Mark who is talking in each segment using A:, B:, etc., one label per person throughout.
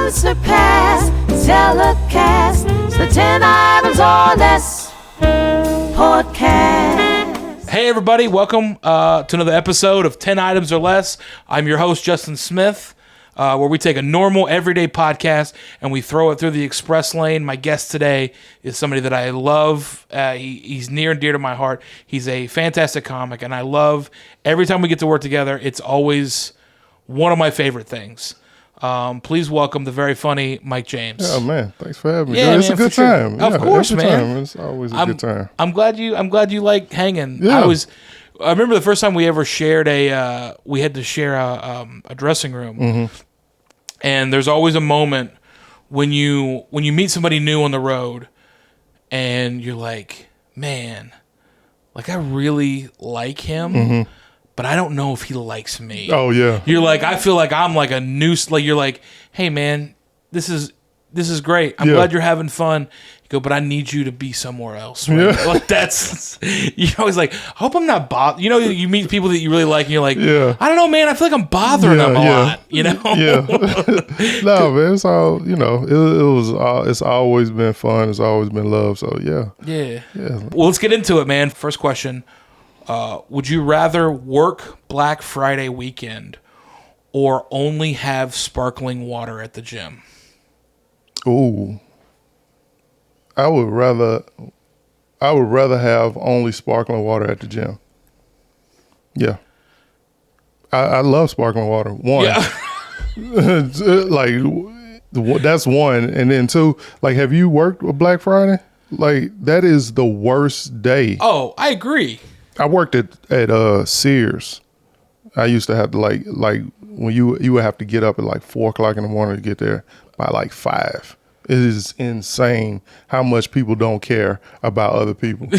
A: surpass Telecast. It's the 10 items or less podcast.
B: Hey everybody, welcome to another episode of 10 Items or Less. I'm your host, Justin Smith, where we take a normal, everyday podcast and we throw it through the express lane. My guest today is somebody that I love. He's near and dear to my heart. He's a fantastic comic, and I love every time we get to work together. It's always one of my favorite things. Please welcome the very funny Mike James.
C: Oh man, thanks for having me.
B: Yeah,
C: It's
B: man,
C: a good
B: for sure.
C: time.
B: Of course,
C: every
B: man.
C: Time. It's always a good time.
B: I'm glad you like hanging.
C: Yeah.
B: I remember the first time we ever shared we had to share a dressing room.
C: Mm-hmm.
B: And there's always a moment when you meet somebody new on the road and you're like, man, like I really like him, but I don't know if he likes me.
C: Oh yeah.
B: You're like, I feel like I'm like a noose. Like you're like, hey man, this is great. I'm glad you're having fun. You go, but I need you to be somewhere else. Right?
C: Yeah.
B: Like that's, you're always like, I hope I'm not bothered. You know, you meet people that you really like and you're like, I don't know, man. I feel like I'm bothering them a lot, you know?
C: Yeah. No, man, it's all, it's always been fun. It's always been love. So yeah.
B: Yeah. Well, let's get into it, man. First question. Would you rather work Black Friday weekend or only have sparkling water at the gym?
C: Ooh. I would rather have only sparkling water at the gym. Yeah. I love sparkling water. One.
B: Yeah.
C: Like that's one. And then two, like, have you worked with Black Friday? Like, that is the worst day.
B: Oh, I agree.
C: I worked at Sears. I used to have to like when you would have to get up at like 4:00 in the morning to get there by like 5. It is insane how much people don't care about other people.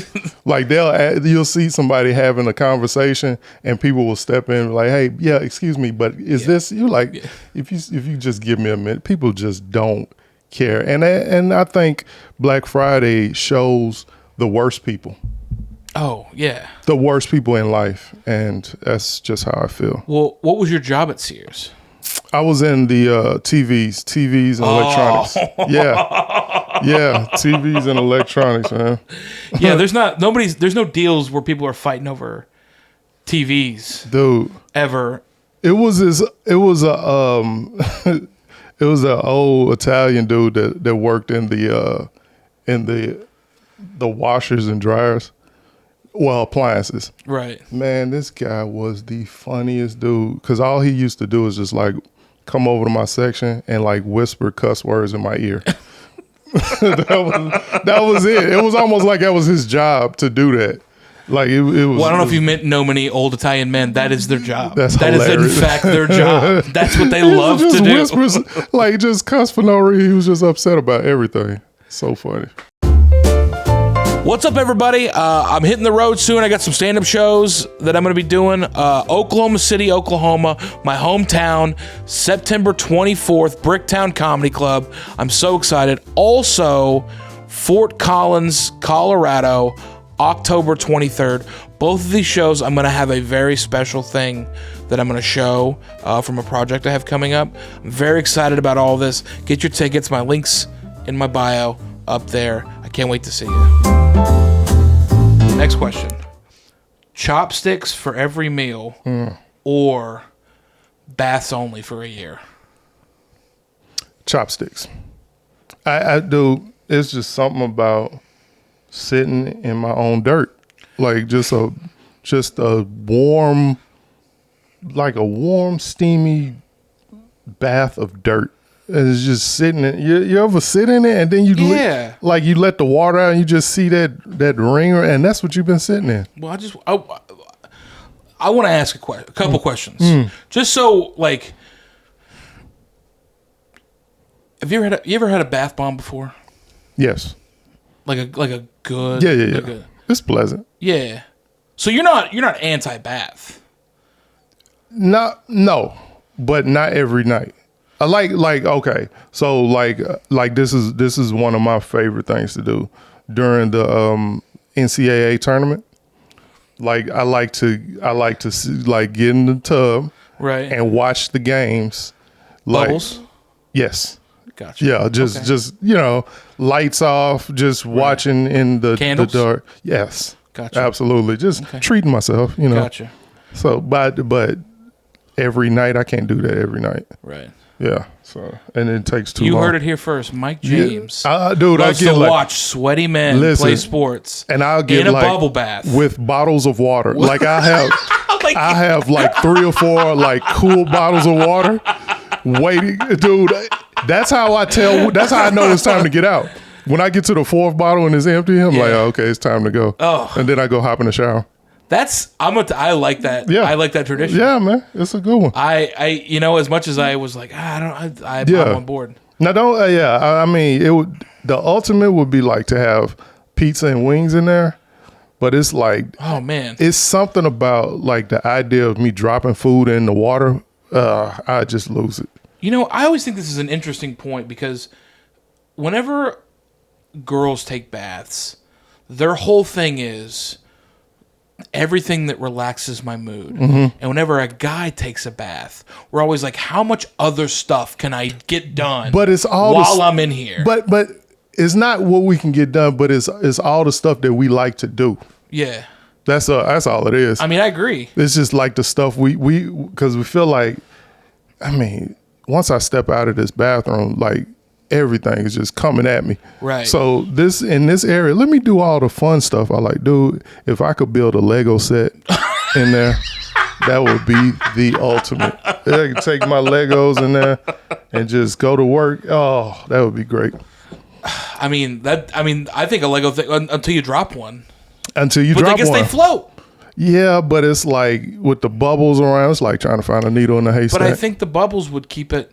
C: Like you'll see somebody having a conversation and people will step in like, hey, yeah, excuse me, but is this you? Like, if you just give me a minute, people just don't care. And I think Black Friday shows the worst people.
B: Oh, yeah.
C: The worst people in life, and that's just how I feel.
B: Well, what was your job at Sears?
C: I was in the TVs and electronics. Yeah, TVs and electronics, man.
B: Yeah, there's no deals where people are fighting over TVs,
C: Dude.
B: ever.
C: It was an old Italian dude that worked in the washers and dryers. Well, appliances.
B: Right.
C: Man, this guy was the funniest dude because all he used to do is just like come over to my section and like whisper cuss words in my ear. that was it. It was almost like that was his job to do that. Like it was.
B: Well, I don't know if you know many old Italian men. That is their job.
C: That
B: is in fact their job. That's what they love to do.
C: Whispers, like just cuss for no reason. He was just upset about everything. So funny.
B: What's up, everybody? I'm hitting the road soon. I got some stand-up shows that I'm going to be doing. Oklahoma City, Oklahoma, my hometown, September 24th, Bricktown Comedy Club. I'm so excited. Also, Fort Collins, Colorado, October 23rd. Both of these shows, I'm going to have a very special thing that I'm going to show from a project I have coming up. I'm very excited about all this. Get your tickets. My link's in my bio up there. I can't wait to see you. Next question. Chopsticks for every meal or baths only for a year?
C: Chopsticks. I do. It's just something about sitting in my own dirt. Like just a warm, steamy bath of dirt. And it's just sitting in. You ever sit in it and then you you let the water out and you just see that ringer and that's what you've been sitting in.
B: Well, I want to ask a couple questions. Just so like, have you ever had a bath bomb before?
C: Yes.
B: Like a good.
C: Yeah. It's pleasant.
B: Yeah. So you're not anti-bath.
C: No, but not every night. I like okay. So like this is one of my favorite things to do during the NCAA tournament. Like I like to get in the tub,
B: right,
C: and watch the games.
B: Bubbles.
C: Yes.
B: Gotcha.
C: Yeah, just lights off, just watching in the
B: Candles?
C: dark. Yes,
B: Gotcha.
C: absolutely. Just treating myself,
B: Gotcha.
C: So, but every night I can't do that every night.
B: Right.
C: Yeah. So, and it takes too
B: You
C: long.
B: heard it here first. Mike James
C: Dude, I
B: loves
C: get
B: to
C: like,
B: watch sweaty men
C: Listen,
B: play sports
C: and I'll get
B: in a
C: like
B: bubble bath.
C: with bottles of water. Like I have,
B: Like-
C: I have like 3 or 4 like cool bottles of water waiting, dude. That's how I tell. That's how I know it's time to get out. When I get to the 4th bottle and it's empty, I'm like, oh, okay, it's time to go.
B: Oh.
C: And then I go hop in the shower.
B: I like that.
C: Yeah.
B: I like that tradition.
C: Yeah, man, it's a good one.
B: I as much as I was like, I'm on board.
C: Now, don't. I mean, it would. The ultimate would be like to have pizza and wings in there, but it's like,
B: Oh man.
C: it's something about like the idea of me dropping food in the water. I just lose it.
B: I always think this is an interesting point because whenever girls take baths, their whole thing is everything that relaxes my mood.
C: Mm-hmm.
B: And whenever a guy takes a bath, we're always like, how much other stuff can I get done
C: But it's all
B: while I'm in here?
C: But it's not what we can get done, but it's all the stuff that we like to do.
B: yeah.
C: That's all it is.
B: I mean, I agree.
C: It's just like the stuff we because we feel like, I mean, once I step out of this bathroom, like everything is just coming at me.
B: Right.
C: So in this area, let me do all the fun stuff I like. Dude, if I could build a Lego set in there, that would be the ultimate. I could take my Legos in there and just go to work. Oh, that would be great.
B: I think a Lego thing until you drop one.
C: Until you
B: But
C: drop
B: I guess
C: one.
B: they float.
C: Yeah, but it's like with the bubbles around, it's like trying to find a needle in a haystack.
B: But I think the bubbles would keep it.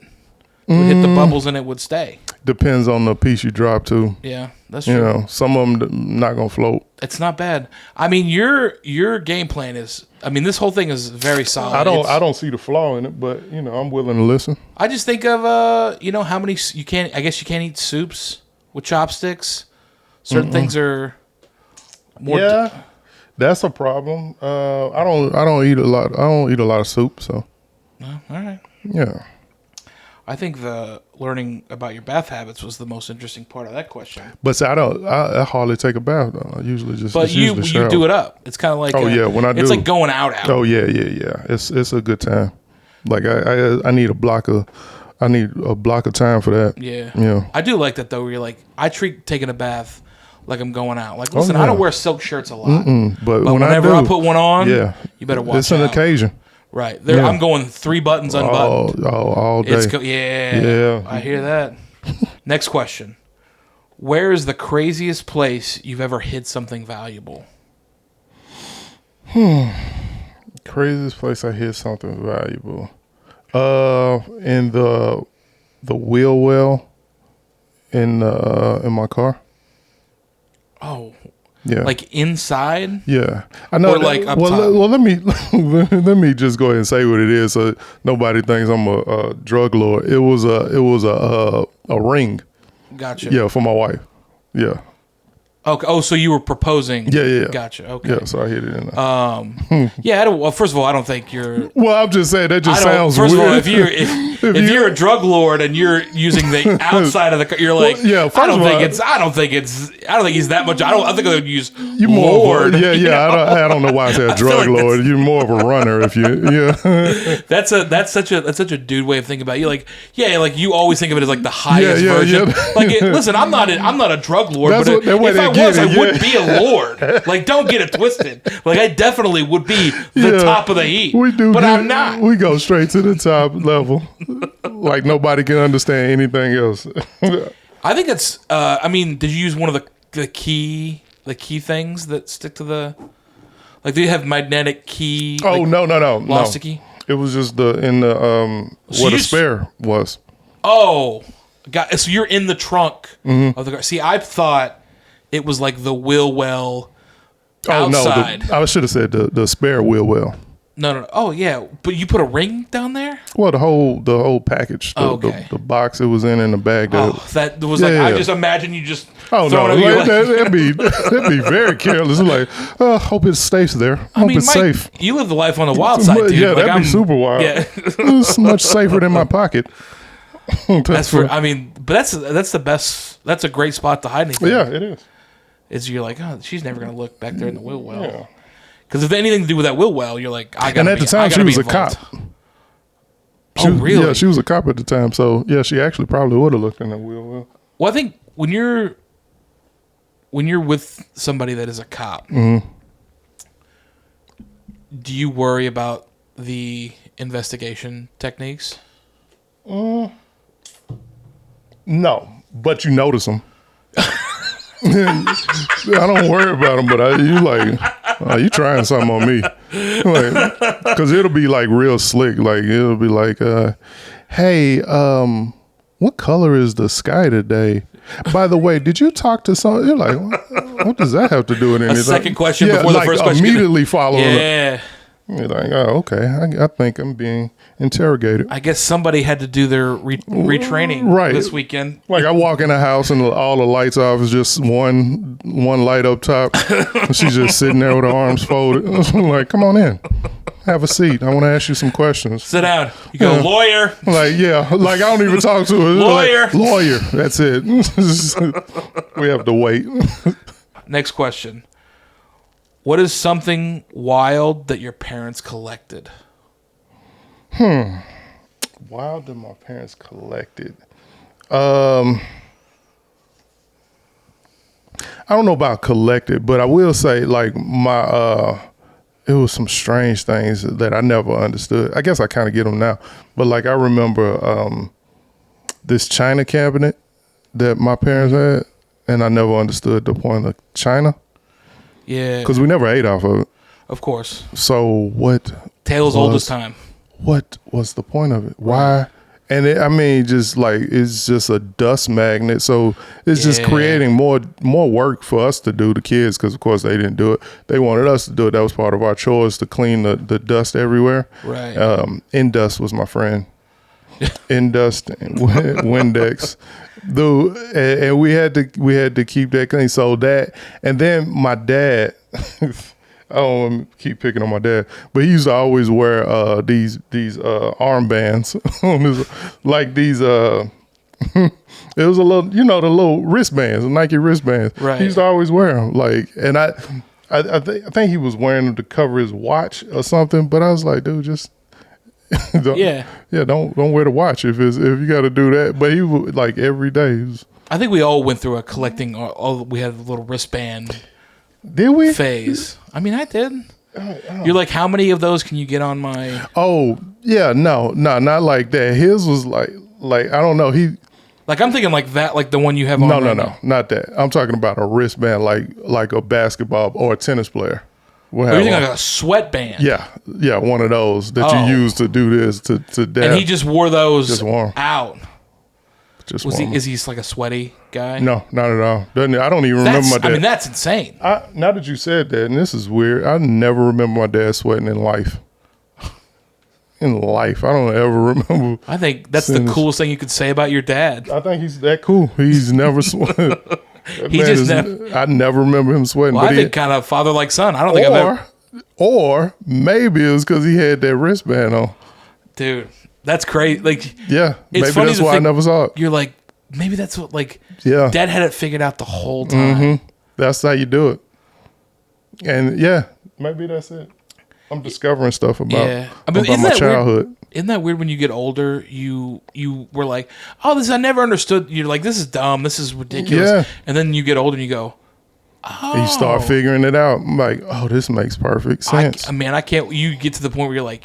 B: Would hit the bubbles and it would stay.
C: Depends on the piece you drop too.
B: Yeah, that's true.
C: You know, some of them not gonna float.
B: It's not bad. I mean, your game plan is. I mean, this whole thing is very solid.
C: I don't see the flaw in it, but I'm willing to listen.
B: I just think of how many you can't. I guess you can't eat soups with chopsticks. Certain things are more.
C: Yeah, that's a problem. I don't eat a lot. I don't eat a lot of soup, so
B: All right.
C: yeah.
B: I think the learning about your bath habits was the most interesting part of that question.
C: But see, I hardly take a bath though. I usually just.
B: But
C: it's
B: you
C: usually shower.
B: do it up. It's kind of like
C: when I do,
B: it's like going out.
C: Oh yeah. It's a good time. Like I need a block of time for that.
B: Yeah.
C: Yeah.
B: I do like that though. Where you're like, I treat taking a bath like I'm going out. Like, listen,
C: yeah.
B: I don't wear silk shirts a lot,
C: But
B: but
C: when
B: whenever
C: I
B: I
C: do,
B: put one on,
C: yeah,
B: you better watch
C: it's an
B: out.
C: occasion.
B: Right there,
C: Yeah.
B: I'm going 3 buttons unbuttoned.
C: All day.
B: Yeah,
C: Yeah.
B: I hear that. Next question: where is the craziest place you've ever hid something valuable?
C: Craziest place I hid something valuable. In the wheel well in my car.
B: Oh,
C: Yeah.
B: like inside?
C: Yeah, I know.
B: Or like up
C: well,
B: top?
C: well, let me just go ahead and say what it is, so nobody thinks I'm a drug lord. It was a ring.
B: Gotcha.
C: Yeah, for my wife. Yeah.
B: Okay. Oh, so you were proposing?
C: Yeah.
B: Gotcha. Okay.
C: Yeah, so I hit it in there.
B: Yeah. Well, first of all, I don't think you're.
C: Well, I'm just saying that just
B: I don't.
C: sounds
B: First
C: weird.
B: of all, if you're a drug lord and you're using the outside of the car, you're like,
C: Well, yeah, first
B: I don't
C: of
B: think
C: all-
B: it's. I don't think he's that much. I think I would use
C: you more
B: lord.
C: of a,
B: you know?
C: I don't know why I said drug
B: like
C: lord. You're more of a runner if you
B: That's such a dude way of thinking about it. You're like, yeah, like you always think of it as like the highest
C: Yeah,
B: version.
C: yeah.
B: Like, listen, I'm not a drug lord,
C: That's
B: but
C: what- that way
B: if
C: they
B: I
C: get
B: was, I
C: it,
B: would
C: yeah.
B: be a lord. Like, don't get it twisted. Like, I definitely would be the
C: Yeah.
B: top of the heap.
C: We do,
B: but I'm not.
C: We go straight to the top level, like nobody can understand anything else.
B: I think it's. I mean, did you use one of the key things that stick to the? Like, do you have magnetic key?
C: Oh
B: like,
C: no,
B: lost a key?
C: It was just where
B: you
C: the
B: just-
C: spare was.
B: Oh, so you're in the trunk
C: Mm-hmm.
B: of the car. See, I thought it was like the wheel well
C: Oh
B: outside.
C: no, I should have said the spare wheel well.
B: No. Oh, yeah. But you put a ring down there?
C: Well, the whole package,
B: Okay.
C: the box it was in the bag.
B: Oh, that was
C: Yeah,
B: like, I
C: yeah.
B: just imagine you just
C: Oh no,
B: throwing it. You're
C: like, that'd be very careless. It's like, hope it stays there. Hope it's
B: Mike,
C: safe.
B: you live the life on the wild side, dude.
C: Yeah,
B: Like,
C: that'd be super wild.
B: Yeah.
C: It's much safer than my pocket.
B: That's for. I mean, but that's the best. That's a great spot to hide anything.
C: Yeah, it is.
B: Is you're like, oh, she's never gonna look back there in the wheel well.
C: Yeah.
B: Because if anything to do with that wheel well, you're like, I got.
C: And at the time, she was a cop.
B: Really?
C: Yeah, she was a cop at the time. So yeah, she actually probably would have looked in the wheel well.
B: Well, I think when you're with somebody that is a cop,
C: Mm-hmm.
B: do you worry about the investigation techniques?
C: No, but you notice them. I don't worry about them, but you like, you trying something on me. Because it'll be like real slick. Like, it'll be like, hey, what color is the sky today? By the way, did you talk to someone? You're like, what does that have to do with anything?
B: Second question before the first question.
C: Immediately following up.
B: Yeah.
C: You're like, oh, okay. I think I'm being interrogated.
B: I guess somebody had to do their retraining
C: Right.
B: this weekend.
C: Like I walk in the house and all the lights off is just one light up top. And she's just sitting there with her arms folded. I'm like, come on in. Have a seat. I want to ask you some questions.
B: Sit down. You go,
C: Yeah.
B: lawyer.
C: Like, yeah. Like I don't even talk to her.
B: Lawyer.
C: Like, lawyer. That's it. We have to wait.
B: Next question. What is something wild that your parents collected?
C: Wild that my parents collected. I don't know about collected, but I will say like it was some strange things that I never understood. I guess I kind of get them now, but like I remember this China cabinet that my parents had, and I never understood the point of China
B: Yeah.
C: because we never ate off of it.
B: Of course.
C: So what?
B: Tale's old as time.
C: What was the point of it? Why? And I mean, just like it's just a dust magnet, so it's just
B: Yeah.
C: creating more work for us to do, the kids, because of course they didn't do it. They wanted us to do it. That was part of our chores to clean the dust everywhere.
B: Right.
C: Indust was my friend. Indust, and Windex, dude, and we had to keep that clean. So that, and then my dad. I don't want to keep picking on my dad, but he used to always wear these armbands on his, like these it was a little, the little wristbands, the Nike wristbands.
B: Right.
C: He used to always wear them, like, and I think he was wearing them to cover his watch or something. But I was like, dude, just don't wear the watch if you got to do that. But he would, like, every day.
B: I think we all went through a collecting. We had a little wristband
C: Did we?
B: phase. I mean, I did. You're like, how many of those can you get on my?
C: Oh yeah, no, not like that. His was like I don't know. He
B: Like, I'm thinking like that, like the one you have on.
C: no, not that. I'm talking about a wristband, like a basketball or a tennis player. We'll
B: Are
C: have
B: you thinking
C: one.
B: like a sweatband?
C: Yeah, one of those that
B: Oh.
C: you use to do this to dab.
B: And he just wore those
C: Just wore 'em.
B: out.
C: just
B: Was
C: one.
B: he? Is he like a sweaty guy?
C: No, not at all. Doesn't I don't even remember my dad.
B: I mean, that's insane.
C: Now that you said that, and this is weird, I never remember my dad sweating in life. In life, I don't ever remember.
B: I think that's
C: Since-
B: the coolest thing you could say about your dad.
C: I think he's that cool. He's never sweating.
B: He just never.
C: I never remember him sweating.
B: Well,
C: but
B: I think kind of father like son. I don't think I've ever.
C: or maybe it was because he had that wristband on.
B: Dude, that's crazy. Like,
C: Yeah,
B: it's
C: maybe
B: funny
C: that's
B: to
C: why I
B: think-
C: never saw it.
B: you're like, maybe that's what, like,
C: Yeah.
B: dad had it figured out the whole time.
C: That's how you do it. And yeah, maybe that's it. I'm discovering stuff about,
B: Yeah. I mean,
C: about
B: isn't
C: my
B: that
C: childhood.
B: weird? Isn't that weird when you get older? You were like, oh, this I never understood. You're like, this is dumb. This is ridiculous.
C: Yeah.
B: And then you get older and you go,
C: You start figuring it out. I'm like, oh, this makes perfect sense.
B: I mean, I can't. You get to the point where you're like,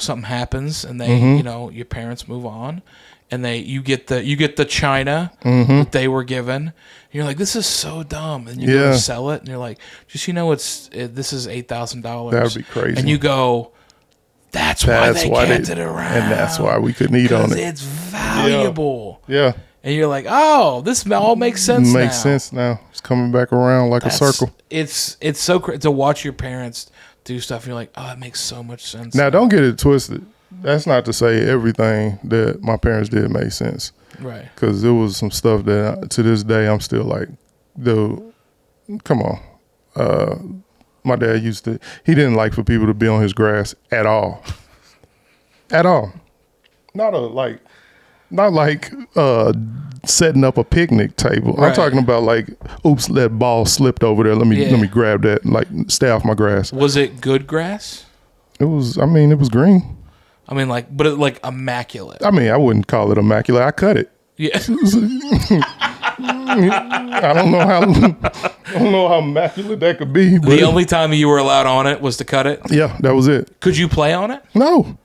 B: something happens and they,
C: Mm-hmm.
B: your parents move on, and you get the china
C: Mm-hmm.
B: that they were given. And you're like, this is so dumb, and you go
C: Yeah.
B: to sell it, and you're like, this is $8,000.
C: That would be crazy.
B: And you go, that's why they kept it around,
C: and that's why we couldn't eat on
B: because
C: it.
B: it's valuable.
C: Yeah,
B: And you're like, oh, this all makes sense.
C: makes
B: now.
C: sense now. It's coming back around like a circle.
B: It's so to watch your parents do stuff. And you're like, oh, it makes so much sense.
C: Now, don't get it twisted. That's not to say everything that my parents did made sense.
B: Right.
C: Because there was some stuff that to this day I'm still like, dude, come on. My dad he didn't like for people to be on his grass at all. At all. Not Not like setting up a picnic table.
B: Right.
C: I'm talking about like, oops, that ball slipped over there. Let me grab that. Like, stay off my grass.
B: Was it good grass?
C: It was. I mean, it was green.
B: I mean, like, but it, like immaculate.
C: I mean, I wouldn't call it immaculate. I cut it.
B: Yeah.
C: I don't know how immaculate that could be. But
B: The only time you were allowed on it was to cut it.
C: yeah, that was it.
B: Could you play on it?
C: No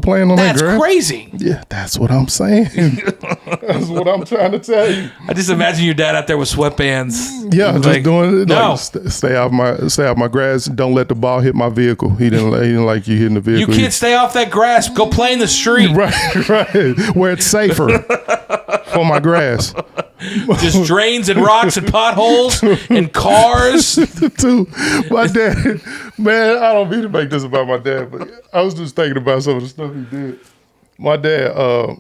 C: playing on
B: That's
C: that grass.
B: crazy.
C: Yeah, that's what I'm saying. That's what I'm trying to tell you.
B: I just imagine your dad out there with sweatbands.
C: Yeah,
B: Like,
C: just doing it.
B: No,
C: Like, stay off my grass. Don't let the ball hit my vehicle. He didn't like you hitting the
B: you
C: vehicle.
B: can't stay off that grass. Go play in the street.
C: Right, where it's safer for my grass.
B: Just drains and rocks and potholes and cars.
C: Too. My dad, man, I don't mean to make this about my dad, but I was just thinking about some of the stuff he did. My dad,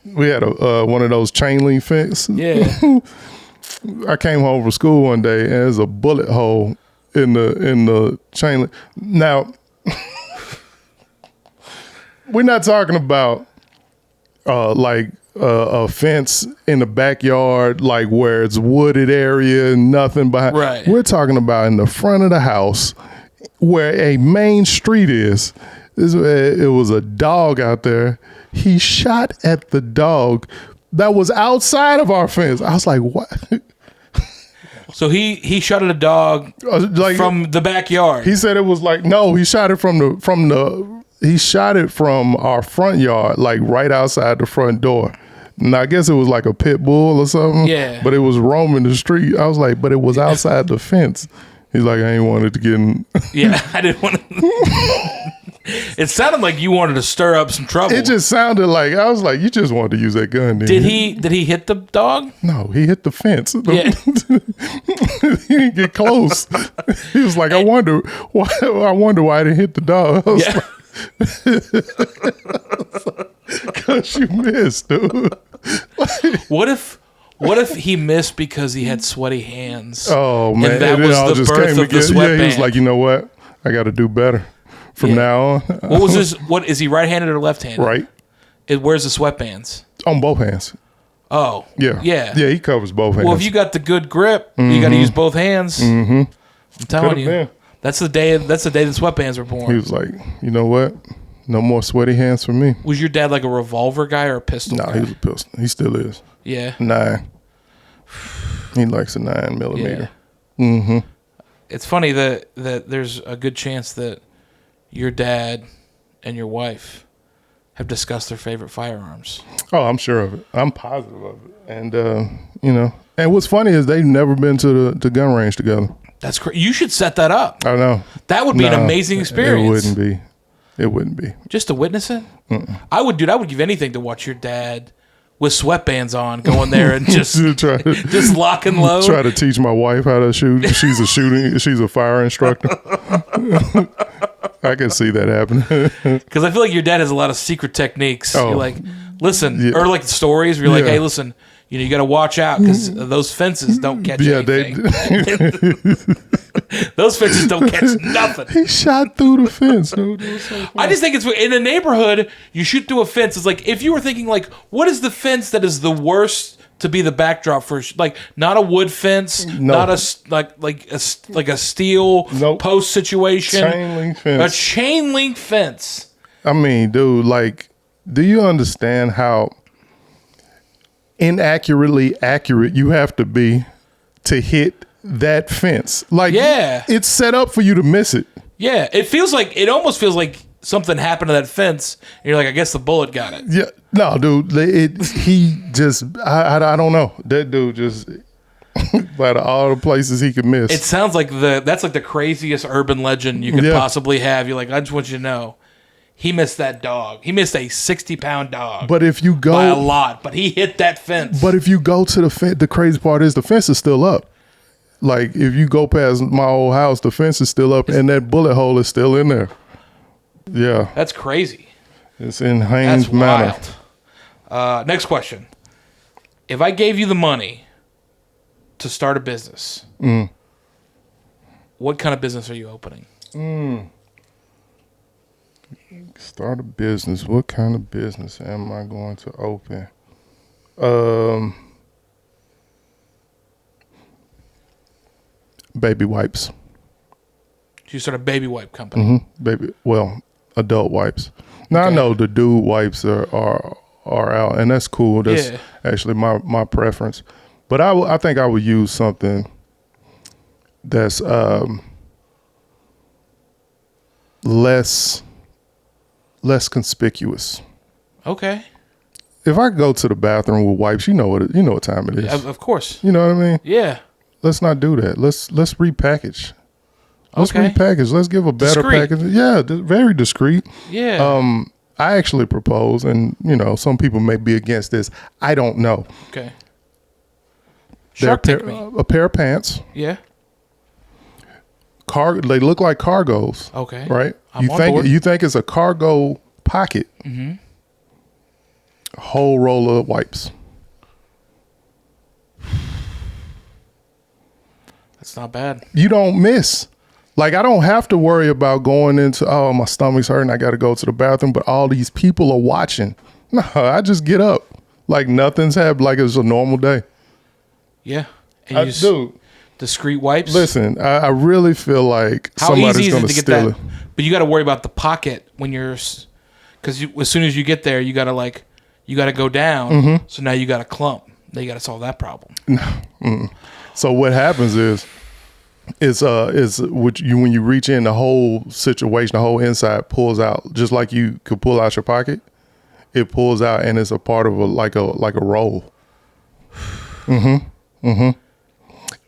C: we had a one of those chain link fence.
B: Yeah.
C: I came home from school one day and there's a bullet hole in the chain link. Now, we're not talking about like a fence in the backyard, like where it's wooded area and nothing behind.
B: Right.
C: We're talking about in the front of the house where a main street is. It was a dog out there. He shot at the dog that was outside of our fence. I was like, what?
B: So he shot at a dog
C: Like,
B: from the backyard.
C: he said it was like, no, he shot it he shot it from our front yard, like right outside the front door. And I guess it was like a pit bull or something.
B: Yeah.
C: But it was roaming the street. I was like, but it was outside the fence. He's like, I ain't wanted to get in.
B: Yeah, I didn't want to. It sounded like you wanted to stir up some trouble.
C: It just sounded like, I was like, you just wanted to use that gun.
B: Did he hit the dog?
C: No, he hit the fence.
B: Yeah.
C: He didn't get close. He was like, I wonder why I didn't hit the dog. I was
B: Yeah.
C: Because you missed, dude.
B: What if he missed because he had sweaty hands?
C: Oh man,
B: and that
C: it
B: was
C: all
B: the
C: just
B: birth
C: came
B: of the
C: together. Yeah, he was
B: sweatband.
C: like, you know what? I got to do better from
B: Yeah.
C: now on.
B: What was his? What is he? Right-handed or left-handed?
C: Right
B: Where's the sweatbands?
C: on both hands.
B: Oh,
C: Yeah,
B: yeah.
C: He covers both hands.
B: Well, if you got the good grip, you got to use both hands. Mm-hmm. I'm telling
C: Could've
B: you,
C: been.
B: that's the day the sweatbands were born.
C: He was like, you know what? No more sweaty hands for me.
B: Was your dad like a revolver guy or a pistol
C: Nah,
B: guy?
C: he was a pistol. He still is.
B: Yeah.
C: 9. He likes a 9mm.
B: Yeah. It's funny that there's a good chance that your dad and your wife have discussed their favorite firearms.
C: Oh, I'm sure of it. I'm positive of it. And and what's funny is they've never been to the gun range together.
B: That's crazy. You should set that up.
C: I know.
B: That would be an
C: No,
B: amazing experience.
C: It wouldn't be.
B: Just to witness it. I would give anything to watch your dad with sweatbands on going there and just
C: try to
B: just lock and load.
C: try to teach my wife how to shoot. She's a fire instructor. I can see that happening.
B: Because I feel like your dad has a lot of secret techniques.
C: Oh.
B: You're like, listen,
C: Yeah.
B: or like stories where you're like,
C: Yeah.
B: hey, listen, you got to watch out because those fences don't catch anything. Those fences don't catch nothing.
C: He shot through the fence, dude. It was so funny.
B: I just think it's in a neighborhood, you shoot through a fence. It's like, if you were thinking like, what is the fence that is the worst to be the backdrop for, like, not a wood fence, not a like a steel
C: Nope.
B: post situation,
C: Chain link fence.
B: a chain link fence.
C: I mean, dude, like, do you understand how inaccurately accurate you have to be to hit that fence? Like,
B: Yeah.
C: it's set up for you to miss it.
B: Yeah, it almost feels like something happened to that fence. And you're like, I guess the bullet got it.
C: Yeah, no, dude. I don't know. That dude just, out of all the places he could miss.
B: It sounds like that's like the craziest urban legend you could
C: Yeah.
B: possibly have. You're like, I just want you to know, he missed that dog. He missed a 60-pound dog.
C: But if you
B: by a
C: go,
B: lot, but he hit that fence.
C: to the fence, the crazy part is the fence is still up. Like, if you go past my old house, the fence is still up, and that bullet hole is still in there. Yeah,
B: That's crazy.
C: it's in
B: That's
C: Haynes Manor.
B: wild. Next question. If I gave you the money to start a business, what kind of business are you opening?
C: Start a business. What kind of business am I going to open? Baby wipes.
B: You start a baby wipe company.
C: Adult wipes. Now I know the dude wipes are out, and that's cool. That's actually my preference. But I think I would use something that's less conspicuous.
B: Okay.
C: If I go to the bathroom with wipes, you know what time it is.
B: Of course.
C: You know what I mean?
B: Yeah.
C: Let's not do that. Let's repackage. Let's
B: Okay.
C: repackage. Let's give a better
B: Discreet.
C: package. Yeah, very discreet.
B: Yeah.
C: I actually propose, and some people may be against this. I don't know.
B: Okay.
C: They're
B: Shark Tank me.
C: a pair of pants.
B: Yeah.
C: They look like cargos.
B: Okay.
C: Right?
B: I'm on board.
C: You think it's a cargo pocket. Mm-hmm. A whole roll of wipes.
B: That's not bad.
C: You don't miss. Like, I don't have to worry about going into, my stomach's hurting, I got to go to the bathroom, but all these people are watching. No, I just get up. Like nothing's happened, like it's a normal day.
B: Yeah. And you
C: Dude,
B: discreet wipes.
C: listen, I really feel like
B: How
C: somebody's
B: easy is
C: going
B: it
C: to
B: to get
C: steal
B: that?
C: it.
B: But you got to worry about the pocket when you're, because as soon as you get there, you got to go down.
C: Mm-hmm.
B: So now you got a clump. Now you got to solve that problem.
C: So what happens is when you reach in, the whole situation, the whole inside pulls out, just like you could pull out your pocket. It pulls out, and it's a part of like a roll.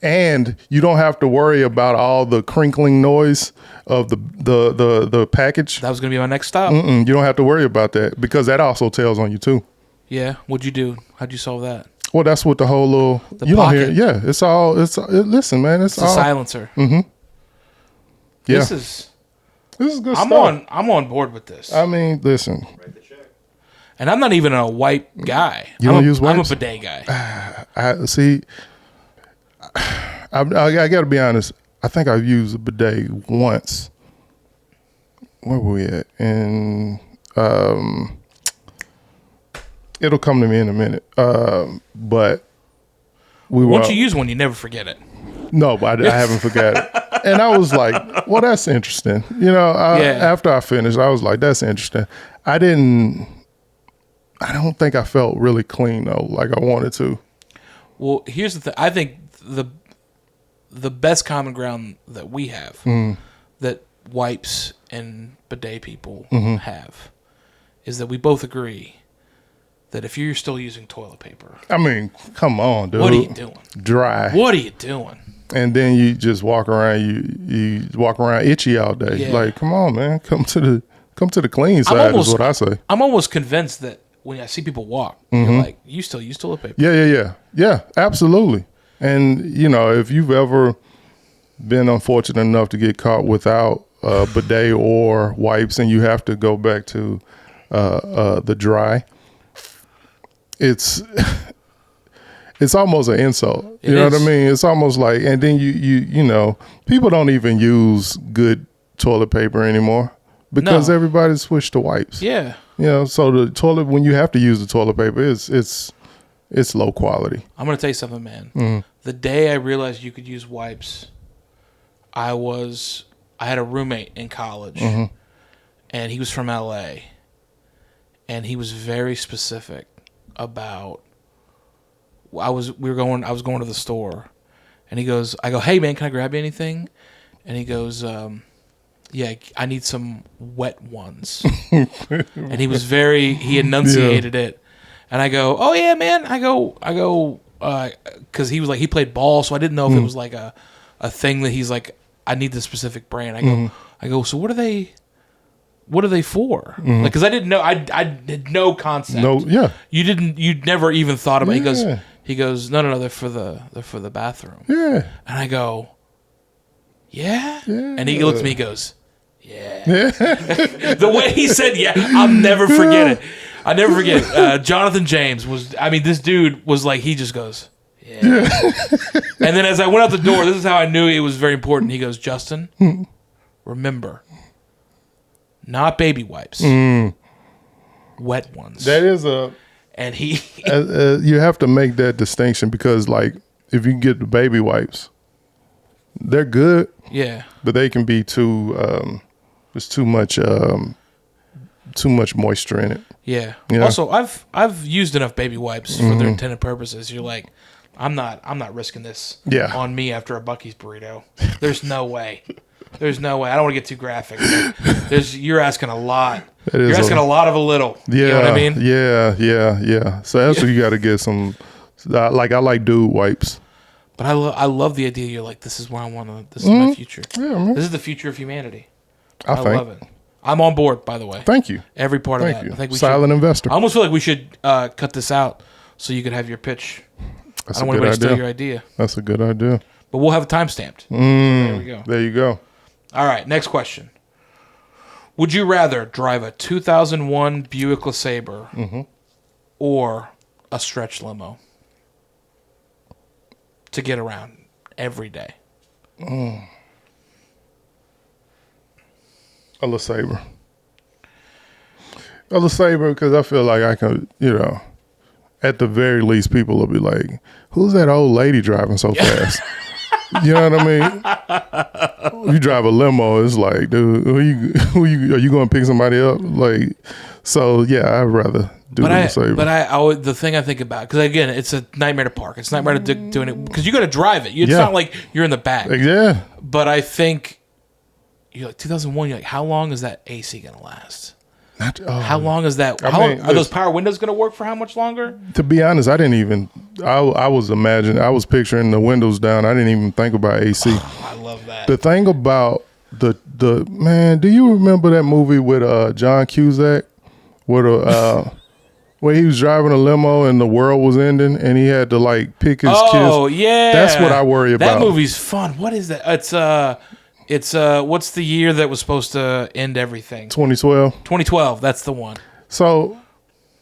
C: And you don't have to worry about all the crinkling noise of the package.
B: That was going to be my next stop.
C: You don't have to worry about that, because that also tells on you too.
B: Yeah. What'd you do? How'd you solve that?
C: Well, that's what the whole little you
B: pocket.
C: don't hear. Yeah, listen, man, it's
B: It's a
C: all
B: silencer.
C: Yeah,
B: This is
C: good
B: I'm
C: stuff.
B: I'm on board with this.
C: I mean, listen,
B: And I'm not even a wipe guy.
C: You don't use wipes?
B: I'm a bidet guy.
C: I see. I got to be honest. I think I've used a bidet once. Where were we at? And it'll come to me in a minute. But we were.
B: Once you use one, you never forget it.
C: No, but I haven't forgot it. And I was like, well, that's interesting. After I finished, I was like, that's interesting. I don't think I felt really clean though, like I wanted to.
B: Well, here's the thing. I think the best common ground that we have, that wipes and bidet people have, is that we both agree that if you're still using toilet paper,
C: I mean, come on, dude.
B: what are you doing?
C: Dry.
B: What are you doing?
C: And then you just walk around. You walk around itchy all day.
B: Yeah.
C: Like, come on, man. Come to the clean side is what I say.
B: I'm almost convinced that when I see people walk, you're like, you still use toilet paper.
C: Yeah, absolutely. And if you've ever been unfortunate enough to get caught without a bidet or wipes, and you have to go back to the dry, it's almost an insult. You know what I mean? It's almost like, and then you people don't even use good toilet paper anymore because everybody switched to wipes.
B: Yeah.
C: So the toilet, when you have to use the toilet paper, it's low quality.
B: I'm going to tell you something, man. The day I realized you could use wipes, I had a roommate in college, and he was from LA, and he was very specific about. I was going to the store, and he goes, I go, hey man, can I grab you anything? And he goes, yeah, I need some wet ones. And he enunciated it. And I go, oh yeah, man. I go, cause he was like, he played ball. So I didn't know if it was like a thing that he's like, I need this specific brand. I go, so what are they for? Like, cause I didn't know, I had no concept.
C: No, yeah.
B: You'd never even thought about it.
C: Yeah.
B: He goes, no, they're for the bathroom.
C: Yeah.
B: And I go, yeah?
C: Yeah.
B: And he looks at me and goes, yeah. The way he said, yeah, I'll never forget it. I never forget it. Jonathan James this dude was like, he just goes, yeah. And then as I went out the door, this is how I knew it was very important. He goes, Justin, remember, not baby wipes, wet ones.
C: That is a...
B: and he
C: You have to make that distinction because, like, if you get the baby wipes, they're good,
B: yeah.
C: but they can be there's too much moisture in it.
B: Yeah.
C: You know?
B: Also, I've used enough baby wipes for their intended purposes. You're like, I'm not risking this on me after a Buc-ee's burrito. There's no way. There's no way. I don't want to get too graphic. But you're asking a lot. You're asking a lot of a little.
C: Yeah.
B: You know what I mean?
C: Yeah. So that's what you got to get some. I like dude wipes.
B: But I love the idea. You're like, this is where I want to. This is my future.
C: Yeah, man.
B: This is the future of humanity.
C: I
B: love it. I'm on board, by the way.
C: Thank you.
B: Every part of
C: Thank
B: that.
C: you.
B: I think we
C: Silent investor.
B: I almost feel like we should cut this out so you could have your pitch.
C: That's
B: I don't
C: a
B: want
C: good
B: anybody to steal
C: idea.
B: your idea.
C: That's a good idea.
B: But we'll have it time stamped. There we go.
C: There you go.
B: All right, next question. Would you rather drive a 2001 Buick LeSabre or a stretch limo to get around every day?
C: A LeSabre. A LeSabre because I feel like I can, at the very least, people will be like, "Who's that old lady driving so fast?" You know what I mean? You drive a limo, it's like, dude, are you going to pick somebody up? Like, so yeah, I'd rather do the LeSabre.
B: But the thing I think about, because again, it's a nightmare to park. It's a nightmare to doing it because you got to drive it. It's not like you're in the back.
C: Yeah.
B: But I think you're like 2001. You're like, how long is that AC gonna last? How long is that? Are those power windows going to work for how much longer?
C: To be honest, I didn't even. I was picturing the windows down. I didn't even think about AC.
B: I love that.
C: The thing about the man, do you remember that movie with John Cusack, where he was driving a limo and the world was ending and he had to like pick his kids?
B: Oh yeah,
C: that's what I worry about.
B: That movie's fun. What is that? It's what's the year that was supposed to end everything?
C: 2012.
B: 2012. That's the one.
C: So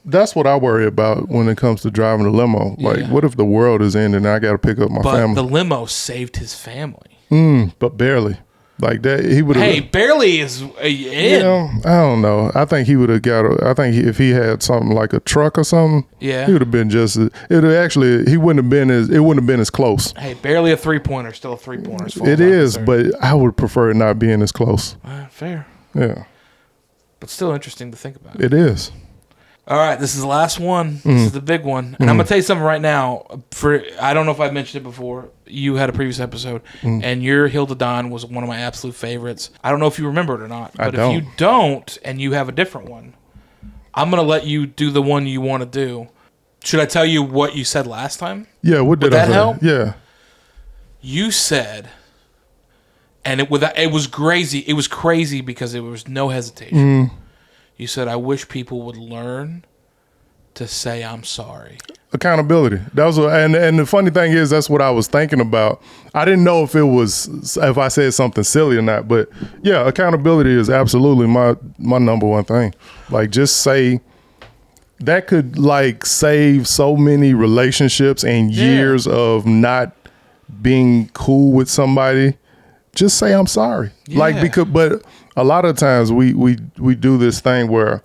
C: that's what I worry about when it comes to driving a limo. Like, what if the world is ending and I got to pick up my family?
B: But the limo saved his family.
C: But barely. Like that, he would have.
B: Hey, barely is in.
C: I don't know. I think he would have I think if he had something like a truck or something, he would have been just. He wouldn't have been as. It wouldn't have been as close.
B: Hey, barely a 3-pointer. Still a 3-pointer.
C: It is, but I would prefer it not being as close.
B: Fair.
C: Yeah.
B: But still interesting to think about.
C: It is.
B: All right, this is the last one. This is the big one. And I'm going to tell you something right now. I don't know if I've mentioned it before. You had a previous episode, and your Hilda Dawn was one of my absolute favorites. I don't know if you remember it or not. But if you don't, and you have a different one, I'm going to let you do the one you want to do. Should I tell you what you said last time?
C: Yeah, what did I say?
B: Help?
C: Yeah.
B: You said, and it was crazy. It was crazy because there was no hesitation. You said, I wish people would learn to say I'm sorry.
C: Accountability. That was, and the funny thing is, that's what I was thinking about. I didn't know if I said something silly or not, but yeah, accountability is absolutely my number one thing. Like, just say that could like save so many relationships and years of not being cool with somebody. Just say I'm sorry. Yeah. But a lot of times we do this thing where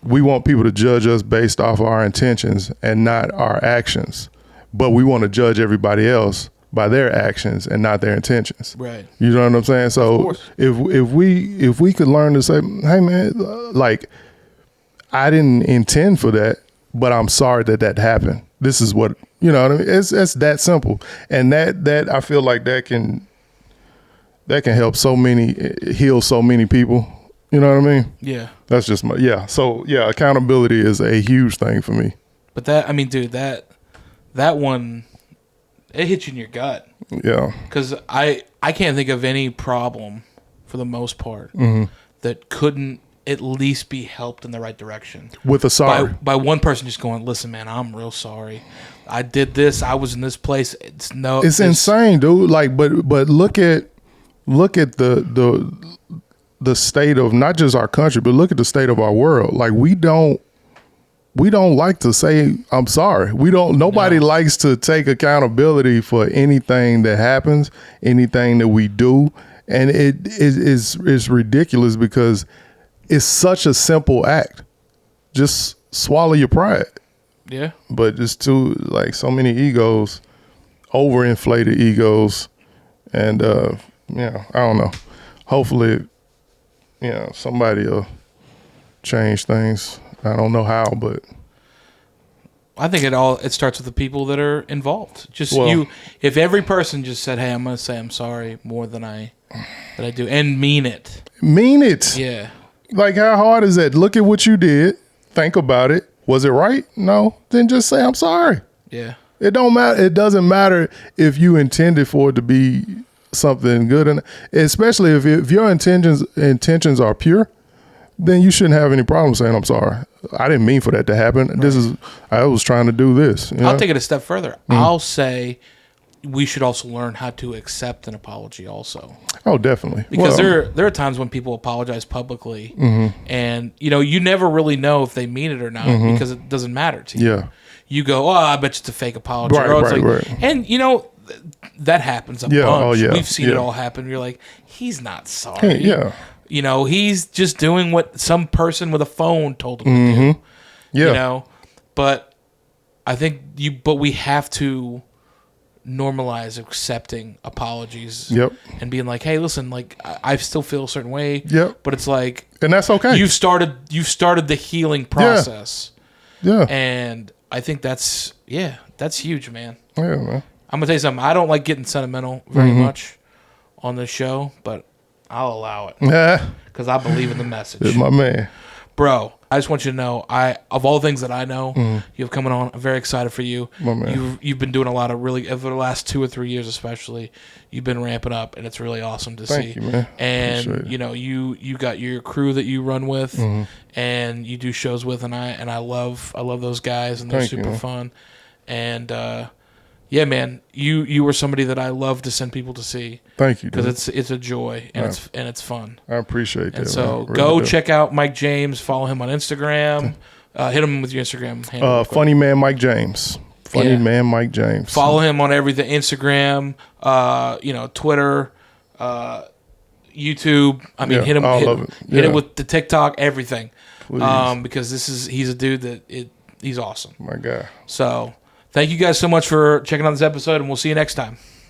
C: we want people to judge us based off of our intentions and not our actions. But we want to judge everybody else by their actions and not their intentions. Right. You know what I'm saying? So if we could learn to say, hey man, like, I didn't intend for that, but I'm sorry that happened. This is what, you know what I mean? It's that simple. And that I feel like that can help heal so many people. You know what I mean? Yeah. That's just So yeah, accountability is a huge thing for me.
B: But that one, it hits you in your gut. Yeah. Because I can't think of any problem, for the most part, that couldn't at least be helped in the right direction. With a sorry. By one person just going, listen, man, I'm real sorry. I did this. I was in this place. It's
C: insane, dude. Like, but look at the state of not just our country, but look at the state of our world. Like, we don't like to say I'm sorry. Nobody likes to take accountability for anything that happens, anything that we do. And it's ridiculous because it's such a simple act. Just swallow your pride.
B: Yeah.
C: But just too, like, so many egos, overinflated egos, and I don't know. Hopefully, somebody will change things. I don't know how, but
B: I think it starts with the people that are involved. If every person just said, "Hey, I'm going to say I'm sorry more than I do," and mean it.
C: Mean it.
B: Yeah.
C: Like, how hard is that? Look at what you did. Think about it. Was it right? No. Then just say I'm sorry.
B: Yeah.
C: It don't matter. It doesn't matter if you intended for it to be something good, and especially if your intentions are pure, then you shouldn't have any problem saying I'm sorry. I didn't mean for that to happen. Right. I was trying to do this.
B: I'll take it a step further. I'll say we should also learn how to accept an apology also.
C: Oh, definitely.
B: Because there are times when people apologize publicly, and you never really know if they mean it or not because it doesn't matter to you.
C: Yeah.
B: You go, oh, I bet it's a fake apology.
C: Right.
B: And that happens a bunch.
C: Oh, yeah.
B: We've seen it all happen. You're like, he's not sorry.
C: Hey, yeah.
B: He's just doing what some person with a phone told him to do.
C: Yeah.
B: But I think we have to normalize accepting apologies.
C: Yep.
B: And being like, hey, listen, like I still feel a certain way.
C: Yep.
B: But it's like,
C: and that's okay.
B: You've started the healing process.
C: Yeah.
B: And I think that's huge, man.
C: Yeah, man.
B: I'm gonna tell you something. I don't like getting sentimental very much on this show, but I'll allow it because I believe in the message.
C: It's my man,
B: bro. I just want you to know, of all the things that I know, you have coming on. I'm very excited for you.
C: My man.
B: You've been doing a lot of really over the last 2 or 3 years, especially. You've been ramping up, and it's really awesome to see.
C: Thank you, man.
B: And you got your crew that you run with, and you do shows with, and I love those guys, and they're super fun. And yeah, man, you were somebody that I love to send people to see.
C: Thank you,
B: because it's a joy and it's fun.
C: I appreciate that.
B: And so
C: really
B: go check out Mike James. Follow him on Instagram. Hit him with your Instagram handle.
C: Funny Man Mike James. Man Mike James.
B: Follow him on everything: Instagram, Twitter, YouTube. I mean, hit him. Hit it with the TikTok, everything. Because he's a dude that he's awesome.
C: My God.
B: So thank you guys so much for checking out this episode, and we'll see you next time.